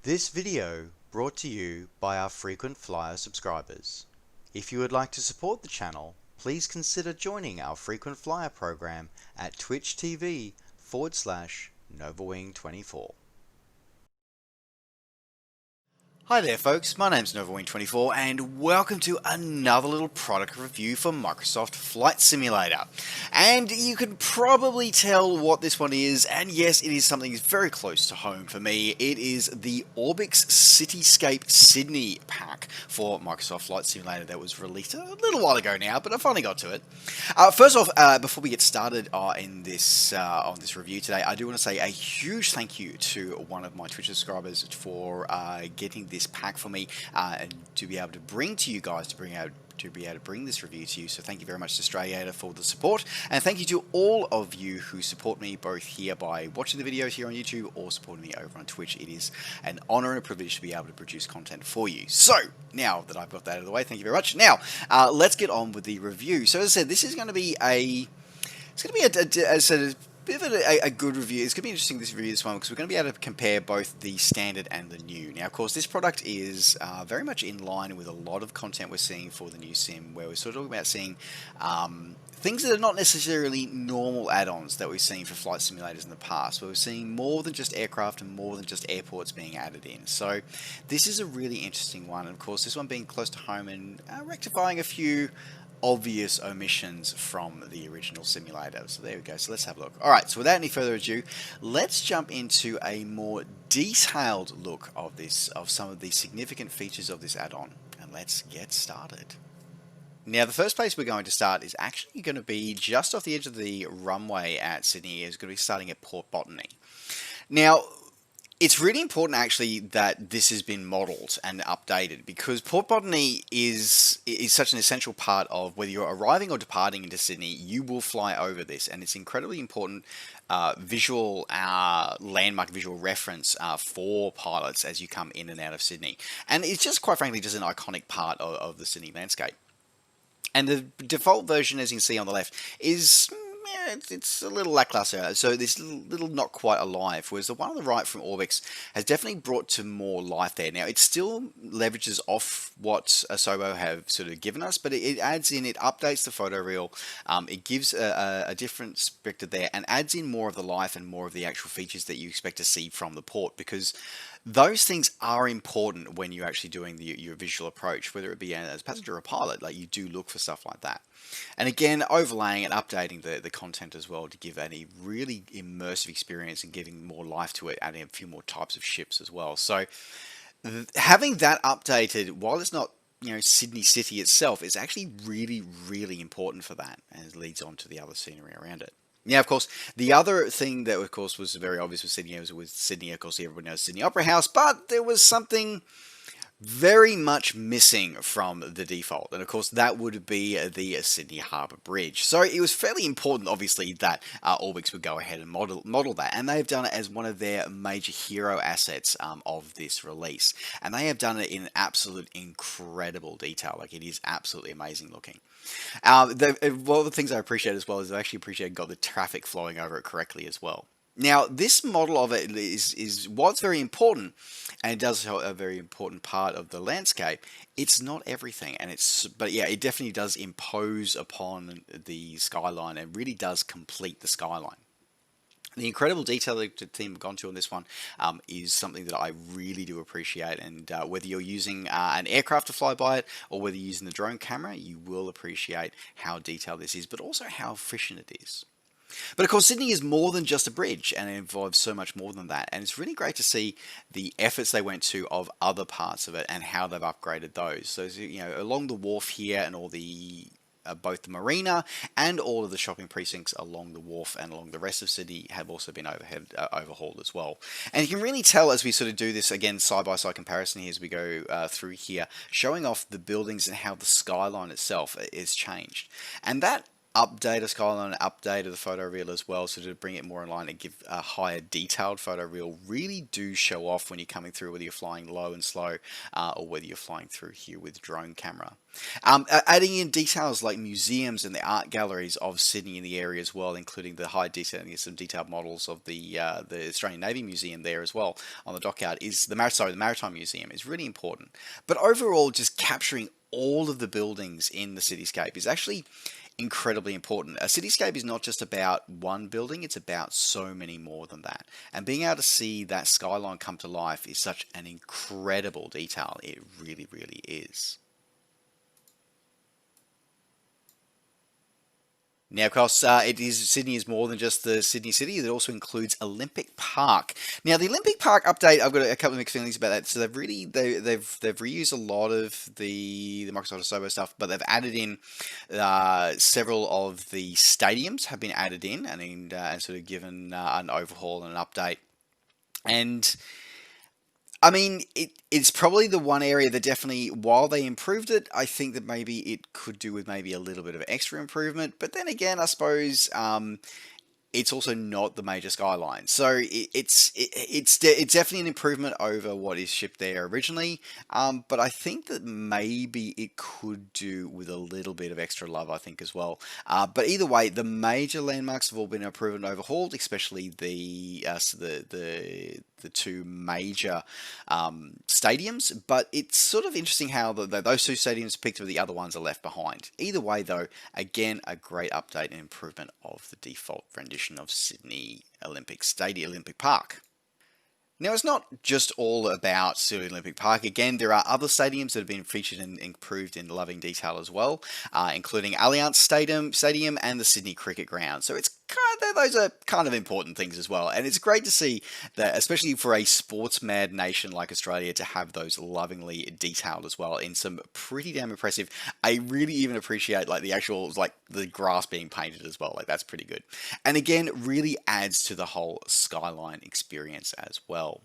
This video brought to you by our frequent flyer subscribers. If you would like to support the channel, please consider joining our frequent flyer program at twitch.tv/NovaWing24. Hi there folks, my name's NovaWing24 and welcome to another little product review for Microsoft Flight Simulator. And you can probably tell what this one is, and yes, it is something that's very close to home for me. It is the Orbx Cityscape Sydney pack for Microsoft Flight Simulator that was released a little while ago now, but I finally got to it. First off, before we get started on this review today, I do want to say a huge thank you to one of my Twitch subscribers for getting this pack for me and to be able to bring to you guys, to be able to bring this review to you. So thank you very much to Strayliator for the support, and thank you to all of you who support me both here by watching the videos here on YouTube or supporting me over on Twitch. It is an honor and a privilege to be able to produce content for you. So now that I've got that out of the way, thank you very much. Now let's get on with the review. So as I said, this is going to be a bit of a good review. It's going to be interesting, this review, this one, because we're going to be able to compare both the standard and the new. Now, of course, this product is very much in line with a lot of content we're seeing for the new sim, where we're sort of talking about seeing things that are not necessarily normal add-ons that we've seen for flight simulators in the past, where we're seeing more than just aircraft and more than just airports being added in. So this is a really interesting one, and of course, this one being close to home and rectifying a few obvious omissions from the original simulator. So there we go. So let's have a look. Alright, so without any further ado, let's jump into a more detailed look of some of the significant features of this add-on, and let's get started. Now, the first place we're going to start is actually going to be just off the edge of the runway at Sydney. It's going to be starting at Port Botany. Now, it's really important actually that this has been modelled and updated, because Port Botany is such an essential part of whether you're arriving or departing into Sydney. You will fly over this, and it's incredibly important visual landmark, visual reference for pilots as you come in and out of Sydney. And it's just, quite frankly, just an iconic part of the Sydney landscape. And the default version, as you can see on the left, is it's a little lackluster, so this little not quite alive, whereas the one on the right from Orbx has definitely brought to more life there. Now, it still leverages off what Asobo have sort of given us, but it adds in, it updates the photo reel, it gives a different perspective there, and adds in more of the life and more of the actual features that you expect to see from the port, because those things are important when you're actually doing your visual approach, whether it be as a passenger or a pilot. Like, you do look for stuff like that. And again, overlaying and updating the content as well to give a really immersive experience and giving more life to it, adding a few more types of ships as well. So having that updated, while it's not, you know, Sydney City itself, is actually really, really important for that, and it leads on to the other scenery around it. Now, of course, the other thing that, of course, was very obvious with Sydney, of course, everybody knows Sydney Opera House, but there was something very much missing from the default, and of course that would be the Sydney Harbour Bridge. So it was fairly important, obviously, that Orbx would go ahead and model that, and they've done it as one of their major hero assets of this release, and they have done it in absolute incredible detail. Like, it is absolutely amazing looking. One of the things I appreciate as well is I actually appreciate got the traffic flowing over it correctly as well. Now, this model of it is what's very important, and it does a very important part of the landscape. It's not everything, but yeah, it definitely does impose upon the skyline and really does complete the skyline. The incredible detail that the team have gone to on this one is something that I really do appreciate, and whether you're using an aircraft to fly by it or whether you're using the drone camera, you will appreciate how detailed this is, but also how efficient it is. But of course, Sydney is more than just a bridge, and it involves so much more than that. And it's really great to see the efforts they went to of other parts of it and how they've upgraded those. So, you know, along the wharf here and all the both the marina and all of the shopping precincts along the wharf and along the rest of Sydney have also been overhauled as well. And you can really tell as we sort of do this, again, side-by-side comparison here as we go through here, showing off the buildings and how the skyline itself is changed. And that update of Skyline, update of the photo reel as well, so to bring it more in line and give a higher detailed photo reel, really do show off when you're coming through, whether you're flying low and slow, or whether you're flying through here with drone camera. Adding in details like museums and the art galleries of Sydney in the area as well, including the high detail, some detailed models of the Australian Navy Museum there as well on the dockyard, is the Maritime Museum is really important. But overall, just capturing all of the buildings in the cityscape is actually incredibly important. A cityscape is not just about one building, it's about so many more than that. And being able to see that skyline come to life is such an incredible detail. It really, really is. Now, of course, Sydney is more than just the Sydney City. It also includes Olympic Park. Now, the Olympic Park update, I've got a couple of mixed feelings about that. So they've reused a lot of the Microsoft Asobo stuff, but they've added in several of the stadiums have been added in and sort of given an overhaul and an update. And I mean, it's probably the one area that definitely, while they improved it, I think that maybe it could do with maybe a little bit of extra improvement. But then again, I suppose it's also not the major skyline, so it's definitely an improvement over what is shipped there originally. But I think that maybe it could do with a little bit of extra love, I think as well. But either way, the major landmarks have all been improved and overhauled, especially the two major stadiums. But it's sort of interesting how those two stadiums picked up, the other ones are left behind. Either way, though, again, a great update and improvement of the default rendition of Sydney Olympic Park. Now, it's not just all about Sydney Olympic Park. Again, there are other stadiums that have been featured and improved in loving detail as well, including Allianz Stadium and the Sydney Cricket Ground. So those are kind of important things as well. And it's great to see that, especially for a sports-mad nation like Australia, to have those lovingly detailed as well in some pretty damn impressive. I really even appreciate like the actual, like the grass being painted as well. Like that's pretty good. And again, really adds to the whole skyline experience as well.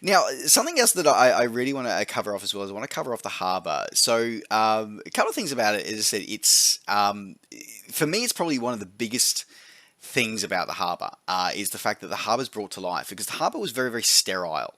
Now, something else that I really want to cover off as well is I want to cover off the harbour. So, a couple of things about it is that it's, for me, it's probably one of the biggest things about the harbour is the fact that the harbour's brought to life, because the harbour was very, very sterile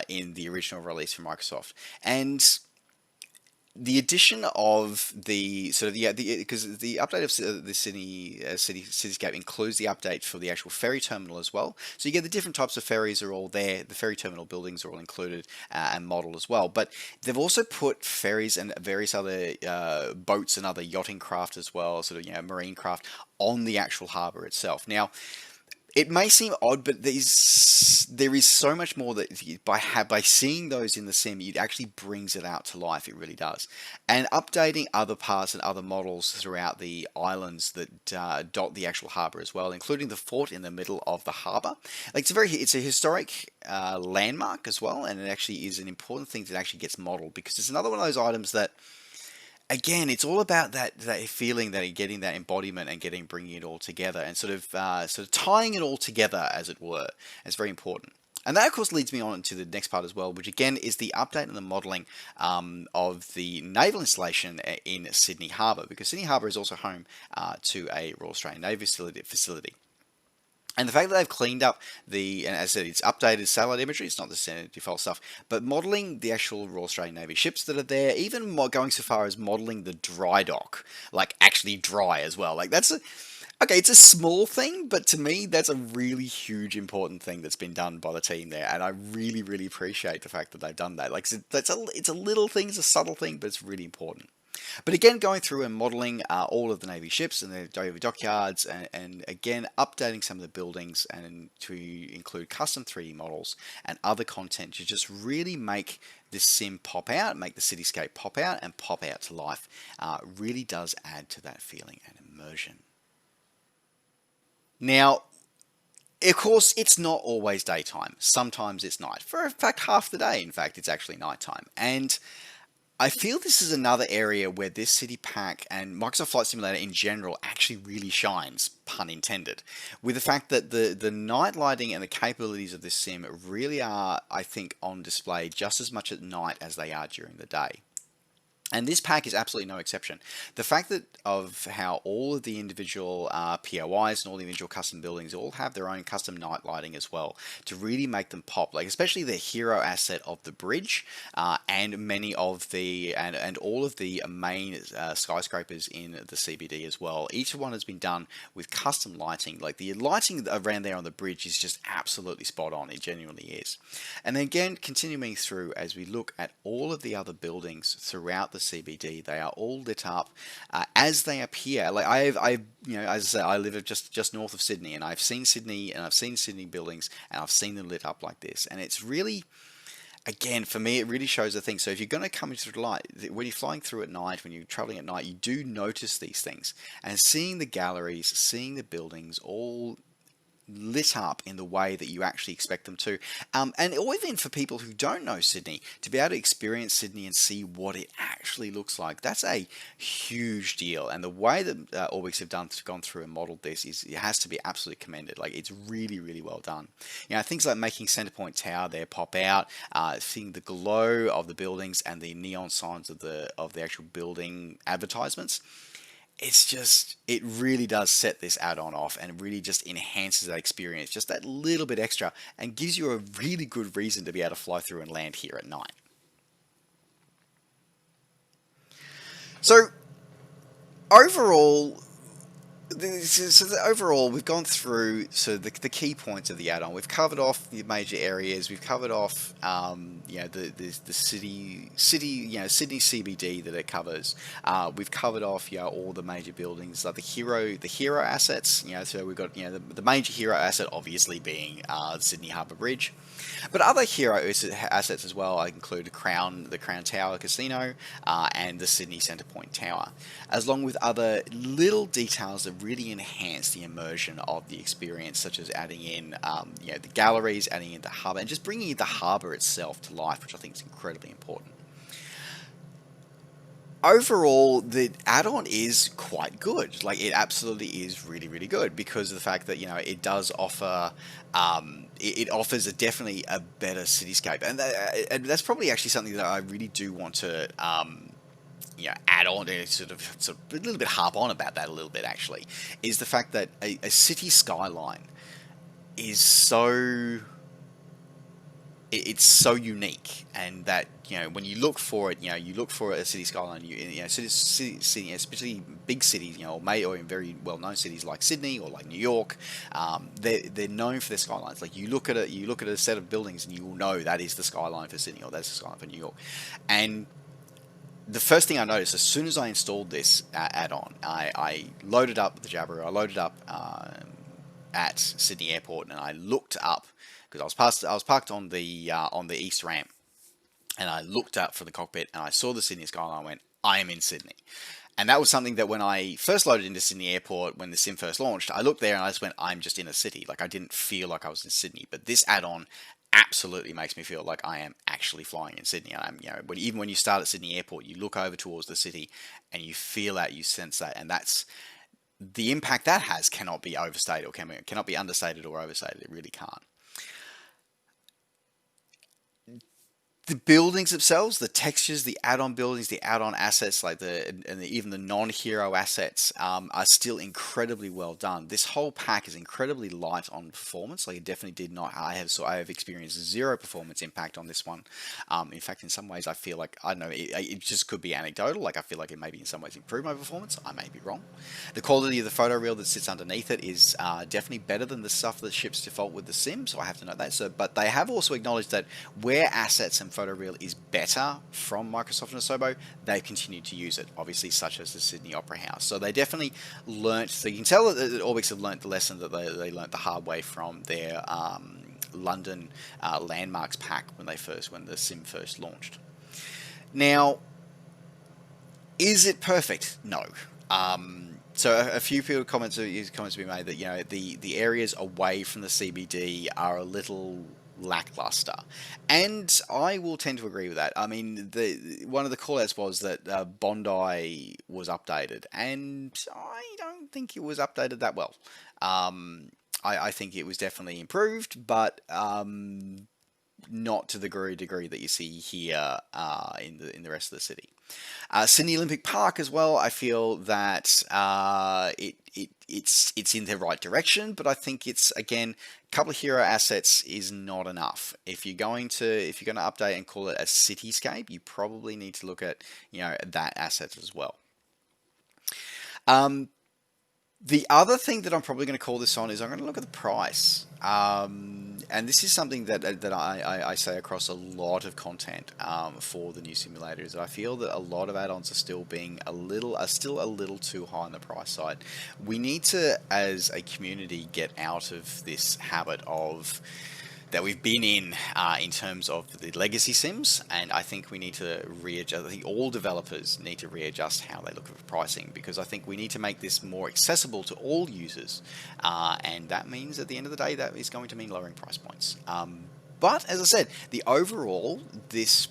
in the original release from Microsoft. And the addition of the sort of because the update of the Cityscape includes the update for the actual ferry terminal as well. So you get the different types of ferries are all there. The ferry terminal buildings are all included and modeled as well. But they've also put ferries and various other boats and other yachting craft as well, sort of marine craft on the actual harbour itself. Now, it may seem odd, but there is so much more that by seeing those in the sim, it actually brings it out to life. It really does. And updating other parts and other models throughout the islands that dot the actual harbour as well, including the fort in the middle of the harbour. Like it's a historic landmark as well, and it actually is an important thing that actually gets modelled, because it's another one of those items that, again, it's all about that feeling, that getting that embodiment and bringing it all together and sort of tying it all together, as it were. It's very important. And that, of course, leads me on to the next part as well, which again is the update and the modelling of the naval installation in Sydney Harbour, because Sydney Harbour is also home to a Royal Australian Navy facility. And the fact that they've cleaned up and as I said, it's updated satellite imagery, it's not the standard default stuff, but modelling the actual Royal Australian Navy ships that are there, even going so far as modelling the dry dock, like actually dry as well. Like it's a small thing, but to me, that's a really huge, important thing that's been done by the team there, and I really, really appreciate the fact that they've done that. Like, it's a little thing, it's a subtle thing, but it's really important. But again, going through and modelling all of the Navy ships and their dockyards, and again, updating some of the buildings and to include custom 3D models and other content to just really make this sim pop out, make the cityscape pop out and pop out to life, really does add to that feeling and immersion. Now, of course, it's not always daytime. Sometimes it's night. For in fact, half the day, in fact, it's actually nighttime. And I feel this is another area where this city pack and Microsoft Flight Simulator in general actually really shines, pun intended, with the fact that the night lighting and the capabilities of this sim really are, I think, on display just as much at night as they are during the day. And this pack is absolutely no exception. The fact that of how all of the individual POIs and all the individual custom buildings all have their own custom night lighting as well to really make them pop, like especially the hero asset of the bridge and many of the and all of the main skyscrapers in the CBD as well. Each one has been done with custom lighting. Like the lighting around there on the bridge is just absolutely spot on. It genuinely is. And then again, continuing through as we look at all of the other buildings throughout the CBD, they are all lit up as they appear. Like as I say, I live just north of Sydney, and I've seen Sydney, and I've seen Sydney buildings, and I've seen them lit up like this, and it's really. Again, for me, it really shows the thing. So if you're going to come into the light, when you're flying through at night, when you're traveling at night, you do notice these things. And seeing the galleries, seeing the buildings all lit up in the way that you actually expect them to. And even for people who don't know Sydney, to be able to experience Sydney and see what it actually looks like, that's a huge deal. And the way that Orbx have gone through and modeled this it has to be absolutely commended. Like it's really, really well done. You know, things like making Centrepoint Tower there pop out, seeing the glow of the buildings and the neon signs of the actual building advertisements. It really does set this add-on off and really just enhances that experience just that little bit extra and gives you a really good reason to be able to fly through and land here at night. So overall, overall, we've gone through the key points of the add-on. We've covered off the major areas. We've covered off the Sydney CBD that it covers. We've covered off all the major buildings like the hero assets. So we've got the major hero asset obviously being Sydney Harbour Bridge. But other hero assets as well include the Crown Tower Casino and the Sydney Centrepoint Tower, as long with other little details that really enhance the immersion of the experience, such as adding in the galleries, adding in the harbour, and just bringing the harbour itself to life, which I think is incredibly important. Overall, the add-on is quite good. Like it absolutely is really, really good because of the fact that it does offer, it offers definitely a better cityscape, and that's probably actually something that I really do want to add on to sort of a little bit harp on about that a little bit actually, is the fact that a city skyline is it's so unique, and that when you look for it, you look for a city skyline, city, especially big cities, or in very well-known cities like Sydney or like New York, they're known for their skylines. Like you look at a set of buildings, and you will know that is the skyline for Sydney or that's the skyline for New York. And the first thing I noticed as soon as I installed this add-on, I loaded up the Jabber. I loaded up at Sydney Airport, and I looked up because I was parked on the east ramp, and I looked up from the cockpit and I saw the Sydney skyline. I went, I am in Sydney. And that was something that when I first loaded into Sydney Airport, when the sim first launched, I looked there and I just went, I'm just in a city. Like I didn't feel like I was in Sydney. But this add-on absolutely makes me feel like I am actually flying in Sydney. Even when you start at Sydney Airport, you look over towards the city and you feel that, you sense that, and that's the impact that has cannot be overstated or cannot be understated or overstated. It really can't. The buildings themselves, the textures, the add-on buildings, the add-on assets, like even the non-hero assets, are still incredibly well done. This whole pack is incredibly light on performance. Like it definitely did not. I have experienced zero performance impact on this one. In fact, in some ways, I feel like I don't know. It just could be anecdotal. Like I feel like it maybe in some ways improved my performance. I may be wrong. The quality of the photo reel that sits underneath it is definitely better than the stuff that ships default with the sim. So I have to note that. But they have also acknowledged that where assets and photoreal is better from Microsoft and Asobo, they've continued to use it, obviously, such as the Sydney Opera House. So they definitely learnt, so you can tell that Orbx have learnt the lesson that they learnt the hard way from their London landmarks pack when the sim first launched. Now, is it perfect? No. So a few people comments have been made that the areas away from the CBD are a little lackluster, and I will tend to agree with that. I mean, one of the callouts was that Bondi was updated, and I don't think it was updated that well. I think it was definitely improved, but not to the degree that you see here in the rest of the city. Sydney Olympic Park as well. I feel that it's in the right direction, but I think it's again a couple of hero assets is not enough. If you're going to update and call it a cityscape, you probably need to look at that asset as well. The other thing that I'm probably going to call this on is I'm going to look at the price. And this is something that I say across a lot of content for the new simulators. I feel that a lot of add-ons are still a little too high on the price side. We need to, as a community, get out of this habit of that we've been in terms of the legacy sims, and I think we need to readjust. I think all developers need to readjust how they look at pricing, because I think we need to make this more accessible to all users, and that means at the end of the day that is going to mean lowering price points. But as I said, the overall, this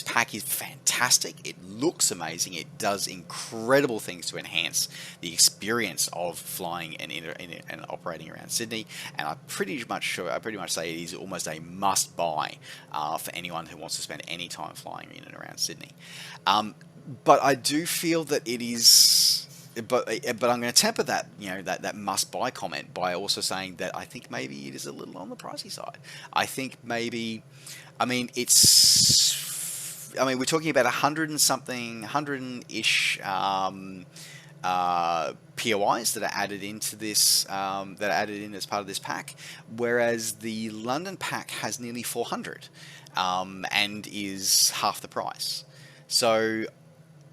pack is fantastic. It looks amazing. It does incredible things to enhance the experience of flying and operating around Sydney. And I pretty much say it is almost a must-buy for anyone who wants to spend any time flying in and around Sydney. But I do feel that it is. But I'm going to temper that that must buy comment by also saying that I think maybe it is a little on the pricey side. I think maybe, we're talking about 100-ish POIs that are added into this, that are added in as part of this pack, whereas the London pack has nearly 400 and is half the price. So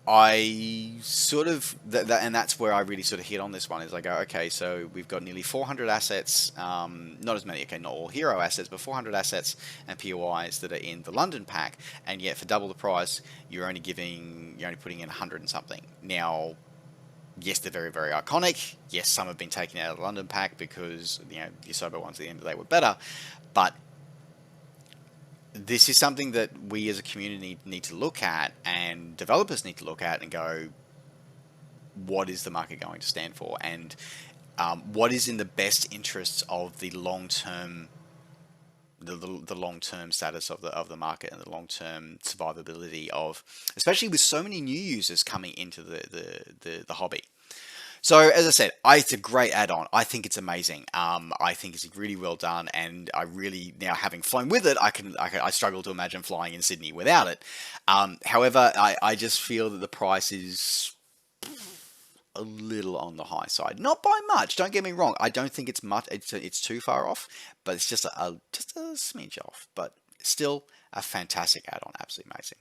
I sort of, and that's where I really sort of hit on this one, is I go, okay, so we've got nearly 400 assets, not as many, okay, not all hero assets, but 400 assets and POIs that are in the London pack, and yet for double the price, you're only putting in 100 and something. Now, yes, they're very, very iconic. Yes, some have been taken out of the London pack because, your Sobo ones at the end of the day were better, but this is something that we as a community need to look at, and developers need to look at and go, what is the market going to stand for, and what is in the best interests of the long-term the long-term status of the market and the long-term survivability of, especially with so many new users coming into the hobby. So as I said, it's a great add-on. I think it's amazing. I think it's really well done, and I really, now having flown with it, I struggle to imagine flying in Sydney without it. However, I just feel that the price is a little on the high side. Not by much. Don't get me wrong. I don't think it's much. It's too far off, but it's just a smidge off. But still a fantastic add-on. Absolutely amazing.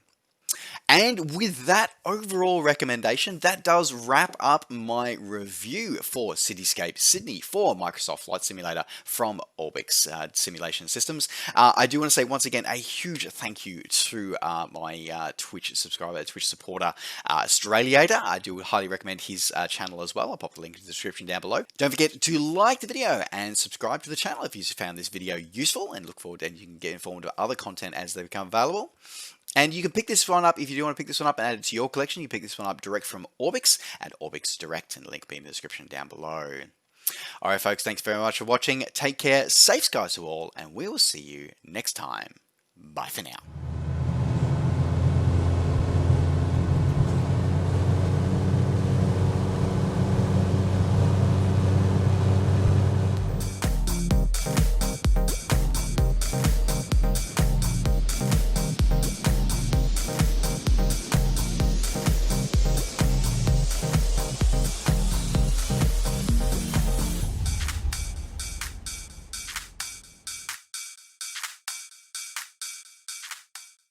And with that overall recommendation, that does wrap up my review for Cityscape Sydney for Microsoft Flight Simulator from Orbx Simulation Systems. I do want to say once again a huge thank you to my Twitch subscriber, Twitch supporter, Strayliator. I do highly recommend his channel as well. I'll pop the link in the description down below. Don't forget to like the video and subscribe to the channel if you found this video useful, and look forward, and you can get informed of other content as they become available. And you can pick this one up, if you do want to pick this one up and add it to your collection, you pick this one up direct from Orbx at Orbx Direct, and the link will be in the description down below. Alright folks, thanks very much for watching. Take care, safe skies to all, and we will see you next time. Bye for now.